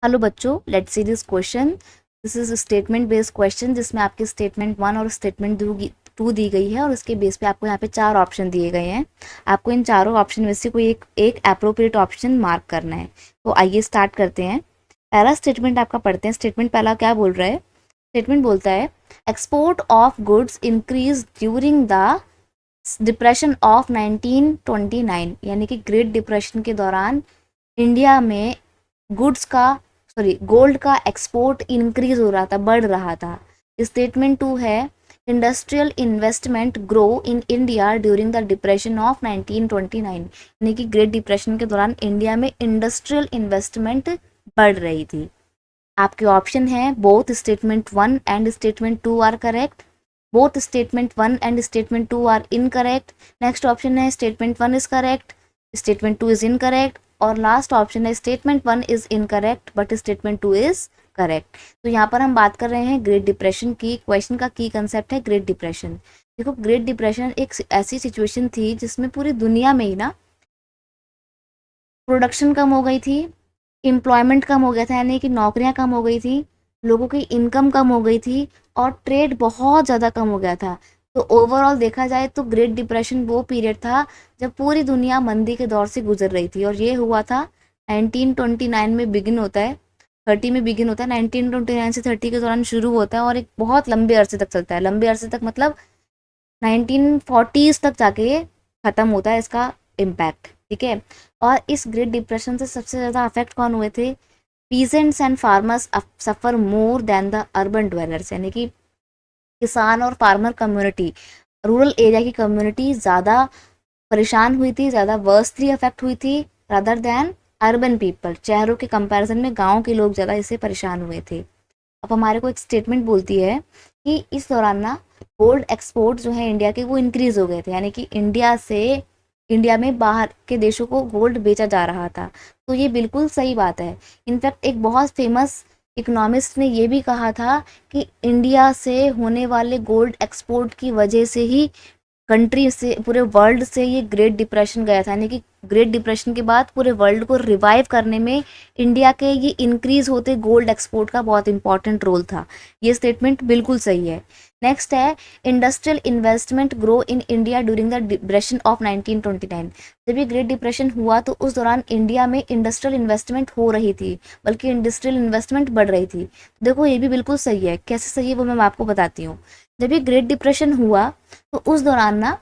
Hello बच्चों, let's see this question. This is statement based question जिसमें आपकी statement 1 और स्टेटमेंट 2 दी गई है और उसके बेस पे आपको यहाँ पे 4 ऑप्शन दिए गए हैं। आपको इन चारों ऑप्शन में से कोई एक एप्रोप्रिएट ऑप्शन मार्क करना है। तो आइए स्टार्ट करते हैं। पहला स्टेटमेंट आपका पढ़ते हैं। स्टेटमेंट पहला क्या बोल रहा है? स्टेटमेंट बोलता है export of goods increase during the depression of 1929, यानी कि ग्रेट डिप्रेशन के दौरान इंडिया में गोल्ड का एक्सपोर्ट इंक्रीज हो रहा था, बढ़ रहा था। स्टेटमेंट 2 है industrial investment grow in India during the depression of 1929, यानी कि ग्रेट डिप्रेशन के दौरान इंडिया में इंडस्ट्रियल इन्वेस्टमेंट बढ़ रही थी। आपके ऑप्शन है both statement 1 and statement 2 are correct, both statement 1 and statement 2 are incorrect. Next option है statement 1 is correct, statement 2 is incorrect, और लास्ट ऑप्शन है statement 1 is incorrect but statement 2 is correct. तो यहाँ पर हम बात कर रहे हैं ग्रेट डिप्रेशन की। क्वेश्चन का की कंसेप्ट है ग्रेट डिप्रेशन। देखो, ग्रेट डिप्रेशन एक ऐसी सिचुएशन थी जिसमें पूरी दुनिया में ही ना प्रोडक्शन कम हो गई थी, एम्प्लॉयमेंट कम हो गया था, यानी कि नौकरियां कम हो गई थी, लोगों की इनकम कम हो गई थी और ट्रेड बहुत ज़्यादा कम हो गया था। तो ओवरऑल देखा जाए तो ग्रेट डिप्रेशन वो पीरियड था जब पूरी दुनिया मंदी के दौर से गुजर रही थी, और ये हुआ था 1929 में बिगिन होता है, 30 में बिगिन होता है, 1929 से 30 के दौरान शुरू होता है और एक बहुत लंबे अरसे तक चलता है। लंबे अरसे तक मतलब 1940s तक जाके ख़त्म होता है इसका इम्पैक्ट, ठीक है। और इस ग्रेट डिप्रेशन से सबसे ज़्यादा अफेक्ट कौन हुए थे? Peasants and farmers suffer more than the urban dwellers, यानी कि किसान और फार्मर कम्युनिटी, रूरल एरिया की कम्युनिटी ज़्यादा परेशान हुई थी, ज़्यादा वर्स्टली अफेक्ट हुई थी रादर दैन अर्बन पीपल। शहरों के कंपैरिजन में गांव के लोग ज़्यादा इससे परेशान हुए थे। अब हमारे को एक स्टेटमेंट बोलती है कि इस दौरान ना गोल्ड एक्सपोर्ट जो है इंडिया के वो इंक्रीज हो गए थे, यानी कि इंडिया में बाहर के देशों को गोल्ड बेचा जा रहा था। तो ये बिल्कुल सही बात है। इनफैक्ट एक बहुत फेमस इकोनॉमिस्ट ने ये भी कहा था कि इंडिया से होने वाले गोल्ड एक्सपोर्ट की वजह से ही कंट्री से, पूरे वर्ल्ड से ये ग्रेट डिप्रेशन गया था, यानी कि ग्रेट डिप्रेशन के बाद पूरे वर्ल्ड को रिवाइव करने में इंडिया के ये इंक्रीज होते गोल्ड एक्सपोर्ट का बहुत इंपॉर्टेंट रोल था। ये स्टेटमेंट बिल्कुल सही है। नेक्स्ट है industrial investment grow in India during the depression of 1929। जब ये ग्रेट डिप्रेशन हुआ तो उस दौरान इंडिया में इंडस्ट्रियल इन्वेस्टमेंट हो रही थी, बल्कि इंडस्ट्रियल इन्वेस्टमेंट बढ़ रही थी। देखो, ये भी बिल्कुल सही है। कैसे सही है वो मैं आपको बताती हूँ। जब ये ग्रेट डिप्रेशन हुआ तो उस दौरान ना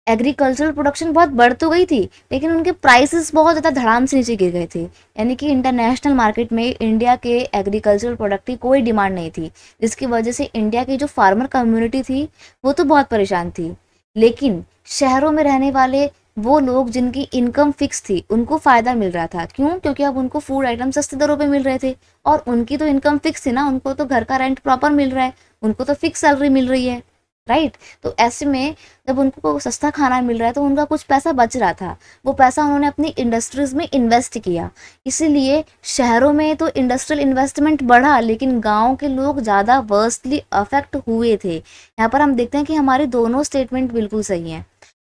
एग्रीकल्चरल प्रोडक्शन बहुत बढ़ तो गई थी, लेकिन उनके प्राइसेस बहुत ज़्यादा धड़ाम से नीचे गिर गए थे, यानी कि इंटरनेशनल मार्केट में इंडिया के एग्रीकल्चरल प्रोडक्ट की कोई डिमांड नहीं थी, जिसकी वजह से इंडिया की जो फार्मर कम्युनिटी थी वो तो बहुत परेशान थी। लेकिन शहरों में रहने वाले वो लोग जिनकी इनकम फिक्स थी उनको फ़ायदा मिल रहा था। क्यों? क्योंकि अब उनको फूड आइटम सस्ते दरों पे मिल रहे थे और उनकी तो इनकम फिक्स थी ना, उनको तो घर का रेंट प्रॉपर मिल रहा है, उनको तो फिक्स सैलरी मिल रही है, राइट। तो ऐसे में जब उनको सस्ता खाना मिल रहा है तो उनका कुछ पैसा बच रहा था, वो पैसा उन्होंने अपनी इंडस्ट्रीज में इन्वेस्ट किया। इसीलिए शहरों में तो इंडस्ट्रियल इन्वेस्टमेंट बढ़ा, लेकिन गांव के लोग ज़्यादा वर्स्टली अफेक्ट हुए थे। यहाँ पर हम देखते हैं कि हमारे दोनों स्टेटमेंट बिल्कुल सही हैं।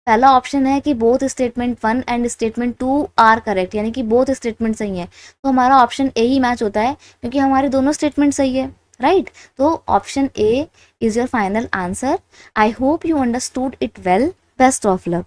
पहला ऑप्शन है कि both statement 1 and statement 2 are correct, यानी कि बोथ स्टेटमेंट सही है। तो हमारा ऑप्शन ए ही मैच होता है क्योंकि हमारे दोनों स्टेटमेंट सही है, राइट। तो option A is your final answer. I hope you understood it well. Best of luck.